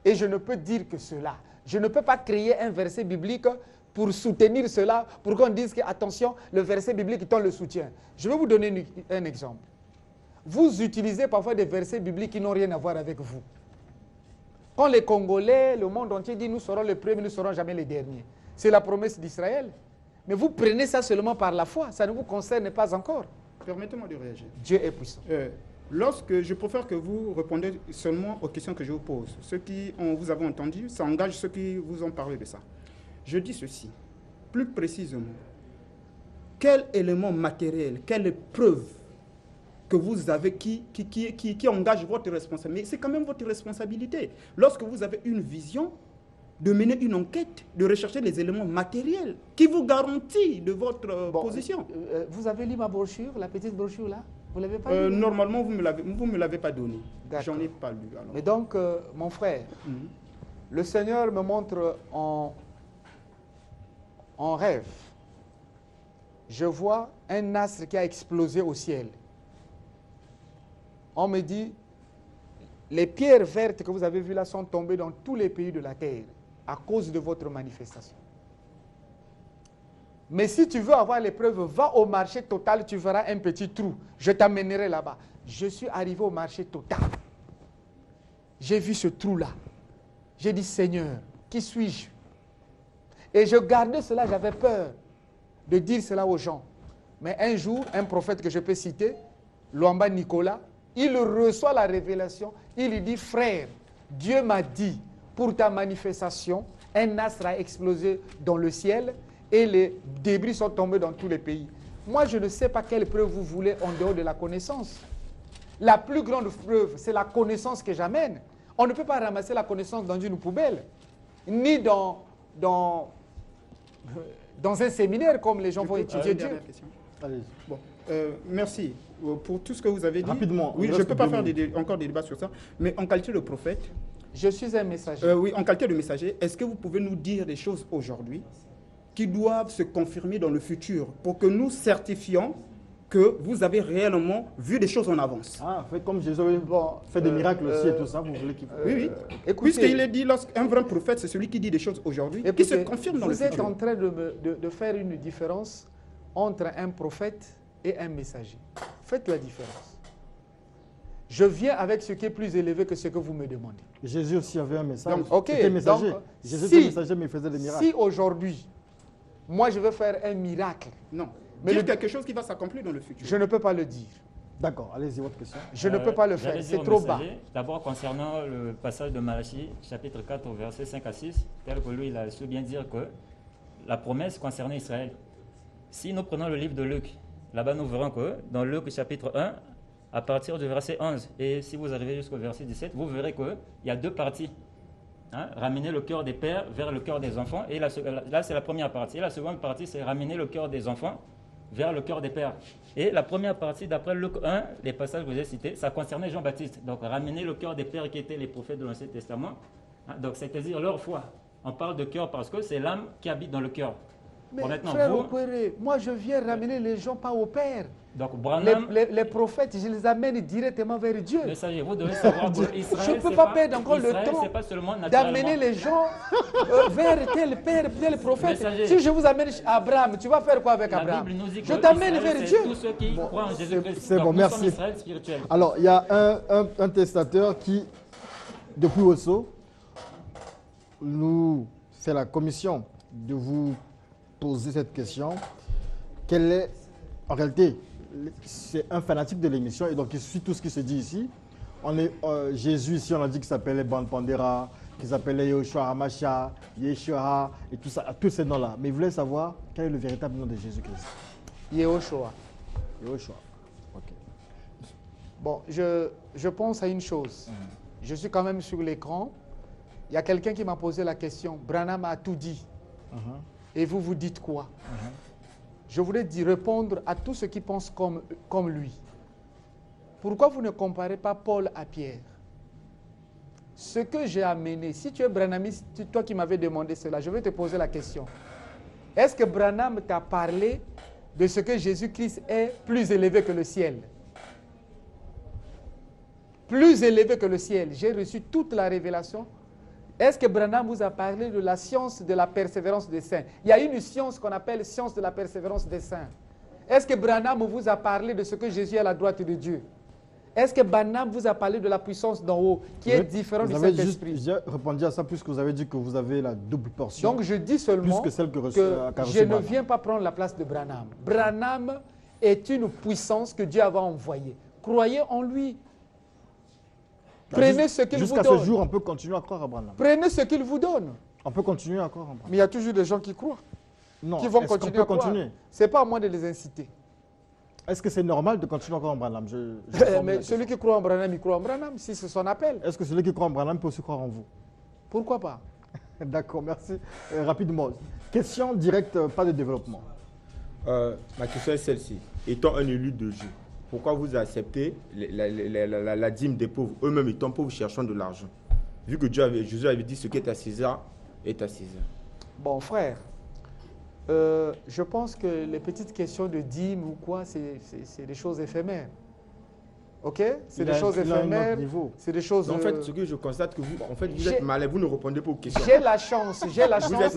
Et je ne peux dire que cela. Je ne peux pas créer un verset biblique pour soutenir cela, pour qu'on dise que, attention, le verset biblique, on le soutient. Je vais vous donner un exemple. Vous utilisez parfois des versets bibliques qui n'ont rien à voir avec vous. Quand les Congolais, le monde entier dit, nous serons les premiers, nous ne serons jamais les derniers. C'est la promesse d'Israël. Mais vous prenez ça seulement par la foi, ça ne vous concerne pas encore. Permettez-moi de réagir. Dieu est puissant. Je préfère que vous répondez seulement aux questions que je vous pose. Ceux qui vous avez entendu, ça engage ceux qui vous ont parlé de ça. Je dis ceci, plus précisément, quel élément matériel, quelle preuve que vous avez qui engage votre responsabilité? C'est quand même votre responsabilité. Lorsque vous avez une vision, de mener une enquête, de rechercher les éléments matériels qui vous garantissent de votre position. Vous avez lu ma brochure, la petite brochure là? Vous l'avez pas lu? Normalement, vous ne me l'avez pas donné. J'en ai pas lu. Alors. Mais donc, mon frère, le Seigneur me montre en rêve. Je vois un astre qui a explosé au ciel. On me dit, les pierres vertes que vous avez vues là sont tombées dans tous les pays de la terre à cause de votre manifestation. Mais si tu veux avoir les preuves, va au marché Total, tu verras un petit trou. Je t'amènerai là-bas. Je suis arrivé au marché Total. J'ai vu ce trou-là. J'ai dit, Seigneur, qui suis-je? Et je gardais cela, j'avais peur de dire cela aux gens. Mais un jour, un prophète que je peux citer, Luamba Nicolas, il reçoit la révélation, il lui dit, frère, Dieu m'a dit, pour ta manifestation, un astre a explosé dans le ciel et les débris sont tombés dans tous les pays. Moi, je ne sais pas quelle preuve vous voulez en dehors de la connaissance. La plus grande preuve, c'est la connaissance que j'amène. On ne peut pas ramasser la connaissance dans une poubelle, ni dans un séminaire comme les gens vont étudier Dieu. Allez. Bon, merci pour tout ce que vous avez dit. Rapidement. Oui, je ne peux pas faire encore des débats sur ça, mais en qualité de prophète... Je suis un messager. Oui, en qualité de messager, est-ce que vous pouvez nous dire des choses aujourd'hui qui doivent se confirmer dans le futur pour que nous certifions que vous avez réellement vu des choses en avance? Ah, fait comme Jésus fait des miracles aussi et tout ça, vous voulez qu'il... Oui, oui. Puisqu'il est dit, lorsqu'un vrai prophète, c'est celui qui dit des choses aujourd'hui, qui se confirme dans le futur. Vous êtes en train de faire une différence entre un prophète et un messager. Faites la différence. Je viens avec ce qui est plus élevé que ce que vous me demandez. Jésus aussi avait un message. Okay, il était messager. Jésus était messager, mais il faisait des miracles. Si aujourd'hui, moi je veux faire un miracle. Non. Mais dire quelque chose qui va s'accomplir dans le futur. Je ne peux pas le dire. D'accord, allez-y, votre question. Je ne peux pas le faire, c'est trop bas. D'abord, concernant le passage de Malachie, chapitre 4, versets 5 à 6, tel que lui, il a su bien dire que la promesse concernait Israël. Si nous prenons le livre de Luc, là-bas nous verrons que dans Luc chapitre 1, à partir du verset 11, et si vous arrivez jusqu'au verset 17, vous verrez qu'il y a deux parties. Ramener le cœur des pères vers le cœur des enfants. Et là, c'est la première partie. Et la seconde partie, c'est ramener le cœur des enfants vers le cœur des pères. Et la première partie, d'après Luc 1, les passages que vous avez cités, ça concernait Jean-Baptiste. Donc, ramener le cœur des pères qui étaient les prophètes de l'Ancien Testament. Donc, c'est-à-dire leur foi. On parle de cœur parce que c'est l'âme qui habite dans le cœur. Mais bon, maintenant, frère Okwere, moi je viens ramener les gens pas au Père. Donc, Branham, les prophètes, je les amène directement vers Dieu. messager, vous devez savoir que Israël, Je ne peux pas perdre encore le Israël, temps c'est pas seulement d'amener naturellement. les gens vers tel père, tel prophète. Messager. Si je vous amène Abraham, tu vas faire quoi avec La Abraham? Bible nous dit que Je t'amène Israël, vers c'est Dieu. tous ceux qui croient en Jésus-Christ. c'est Donc, bon, nous merci. sommes Israël spirituel. Alors, il y a un testateur qui, depuis Osso, nous fait la commission de vous poser cette question. Quel est, en réalité, c'est un fanatique de l'émission et donc il suit tout ce qui se dit ici. Jésus ici, on a dit qu'il s'appelait Ban Pandera, qu'il s'appelait Yoshua Hamasha, Yeshua et tout ça, tous ces noms-là. Mais il voulait savoir quel est le véritable nom de Jésus-Christ. Yehoshua. Yoshua. Ok. Bon, je pense à une chose. Je suis quand même sur l'écran. Il y a quelqu'un qui m'a posé la question. Branham a tout dit. Et vous, vous dites quoi? Je voulais répondre à tous ceux qui pensent comme lui. Pourquoi vous ne comparez pas Paul à Pierre? Ce que j'ai amené, si tu es branhamiste, toi qui m'avais demandé cela, je vais te poser la question. Est-ce que Branham t'a parlé de ce que Jésus-Christ est plus élevé que le ciel? Plus élevé que le ciel. J'ai reçu toute la révélation. Est-ce que Branham vous a parlé de la science de la persévérance des saints? Il y a une science qu'on appelle science de la persévérance des saints. Est-ce que Branham vous a parlé de ce que Jésus est à la droite de Dieu? Est-ce que Branham vous a parlé de la puissance d'en haut qui est différente du Saint-Esprit? J'ai répondu à ça puisque vous avez dit que vous avez la double portion. Donc je dis seulement plus que celle que je ne viens pas prendre la place de Branham. Branham est une puissance que Dieu avait envoyée. Croyez en lui. Prenez ce qu'il vous donne. Jusqu'à ce jour, on peut continuer à croire à Branham. Prenez ce qu'il vous donne. On peut continuer à croire à Branham. Mais il y a toujours des gens qui croient. Non, Qui vont est-ce qu'on continuer peut à croire. continuer? Ce n'est pas à moi de les inciter. Est-ce que c'est normal de continuer à croire en Branham? Mais celui qui croit en Branham, il croit en Branham, si c'est son appel. Est-ce que celui qui croit en Branham peut aussi croire en vous? Pourquoi pas? D'accord, merci. Rapidement. Question directe, pas de développement. Ma question est celle-ci. Étant un élu de Dieu, pourquoi vous acceptez la dîme des pauvres, eux-mêmes étant pauvres, cherchant de l'argent? Vu que Jésus avait dit ce qui est à César est à César. Bon, frère, je pense que les petites questions de dîme ou quoi, c'est des choses éphémères. Ok? C'est des choses éphémères. C'est des choses. En fait, ce que je constate que vous, vous êtes malin, vous ne répondez pas aux questions. J'ai la chance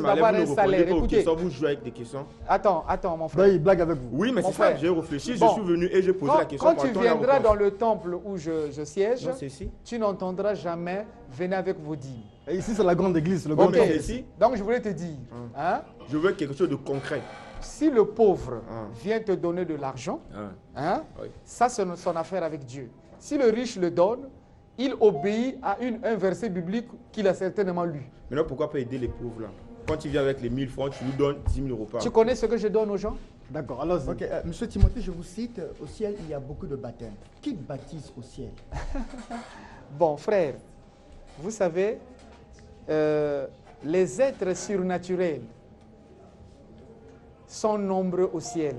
d'avoir un salaire. Écoutez, vous jouez avec des questions. Attends, mon frère. Là, il blague avec vous. Oui, mais c'est ça, j'ai réfléchi, bon, je suis venu et j'ai posé la question. Quand tu viendras dans le temple où je siège, non, ici. Tu n'entendras jamais venez avec vos dîmes. Et ici, c'est la grande église, le grand temple. Ici. Donc, je voulais te dire, hein, je veux quelque chose de concret. Si le pauvre vient te donner de l'argent, ça c'est son affaire avec Dieu. Si le riche le donne, il obéit à un verset biblique qu'il a certainement lu. Maintenant, pourquoi pas aider les pauvres là? Quand il vient avec les 1000 francs, tu lui donnes 10 000 euros par an. Tu connais ce que je donne aux gens? D'accord, alors Ok, Monsieur Timothée, je vous cite, au ciel, il y a beaucoup de baptêmes. Qui baptise au ciel? Bon, frère, vous savez, les êtres surnaturels sont nombreux au ciel.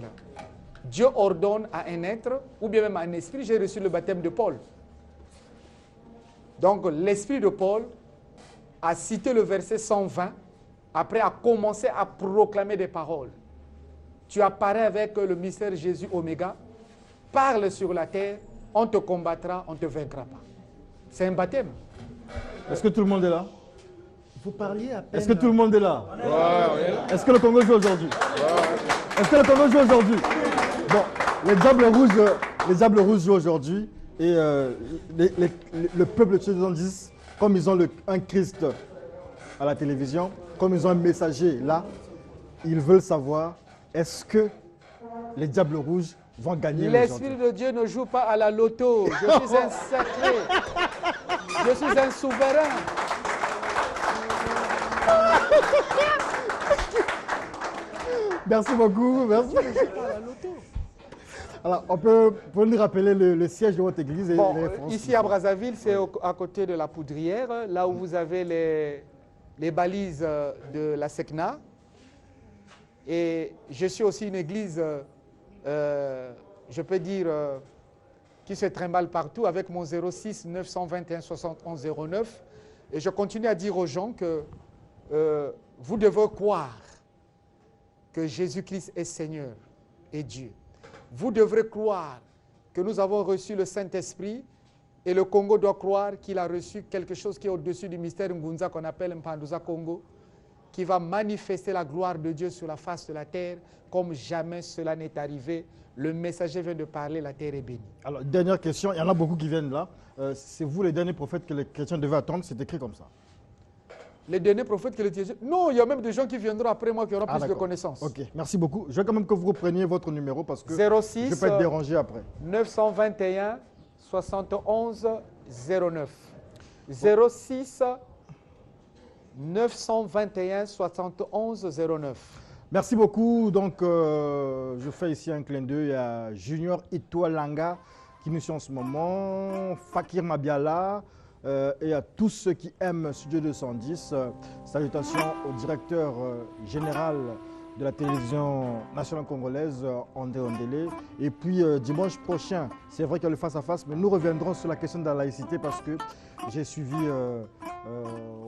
Dieu ordonne à un être, ou bien même à un esprit, j'ai reçu le baptême de Paul. Donc l'esprit de Paul a cité le verset 120, après a commencé à proclamer des paroles. Tu apparais avec le mystère Jésus Oméga, parle sur la terre, on te combattra, on ne te vaincra pas. C'est un baptême. Est-ce que tout le monde est là? Vous parliez à peine... Est-ce que tout le monde est là? Est-ce que le Congo joue aujourd'hui? Est-ce que le Congo joue aujourd'hui? Bon, les Diables Rouges jouent aujourd'hui et le peuple de 70, comme ils ont un Christ à la télévision, comme ils ont un messager là, ils veulent savoir est-ce que les Diables Rouges vont gagner aujourd'hui. L'Esprit de Dieu ne joue pas à la loto. Je suis un sacré. Je suis un souverain. Merci beaucoup. Merci. Alors, on peut nous rappeler le siège de votre église? Bon, ici à Brazzaville, c'est à côté de la Poudrière, là où vous avez les balises de la SECNA. Et je suis aussi une église, je peux dire, qui se trimballe partout avec mon 06 921 71 09. Et je continue à dire aux gens que vous devez croire que Jésus-Christ est Seigneur et Dieu. vous devrez croire que nous avons reçu le Saint-Esprit et le Congo doit croire qu'il a reçu quelque chose qui est au-dessus du mystère Ngunza qu'on appelle Mpanduza Congo, qui va manifester la gloire de Dieu sur la face de la terre comme jamais cela n'est arrivé. Le messager vient de parler, la terre est bénie. Alors, dernière question, il y en a beaucoup qui viennent là. C'est vous les derniers prophètes que les chrétiens devaient attendre, c'est écrit comme ça. Les derniers prophètes que les chrétiens... Non, il y a même des gens qui viendront après moi qui auront plus de connaissances. Ok, merci beaucoup. Je veux quand même que vous repreniez votre numéro parce que 06 je ne vais pas être dérangé après. 921 71 09. 06 921 71 09. Merci beaucoup. Donc, je fais ici un clin d'œil à Junior Itoalanga qui nous suit en ce moment, Fakir Mabiala et à tous ceux qui aiment Studio 210. Salutations au directeur général de la télévision nationale congolaise, André Ondele. Et puis dimanche prochain, c'est vrai qu'il y a le face-à-face, mais nous reviendrons sur la question de la laïcité parce que j'ai suivi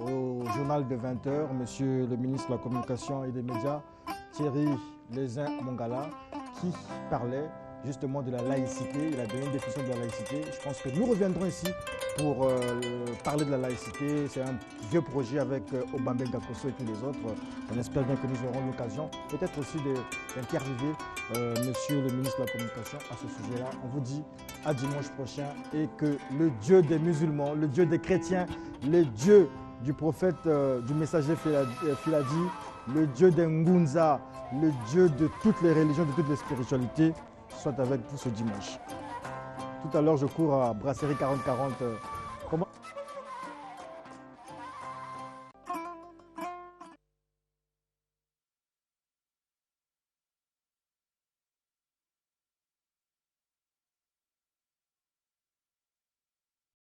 au journal de 20h, monsieur le ministre de la Communication et des Médias, Thierry Lézin Mongala, qui parlait justement de la laïcité. Il a donné une définition de la laïcité. Je pense que nous reviendrons ici pour parler de la laïcité. C'est un vieux projet avec Obambe Gakoso et tous les autres. On espère bien que nous aurons l'occasion, peut-être aussi d'interviewer monsieur le ministre de la Communication à ce sujet-là. On vous dit à dimanche prochain et que le Dieu des musulmans, le Dieu des chrétiens, le Dieu du prophète, du messager Filadi, le Dieu des Ngunza, le Dieu de toutes les religions, de toutes les spiritualités, soit avec vous ce dimanche. Tout à l'heure, je cours à Brasserie 4040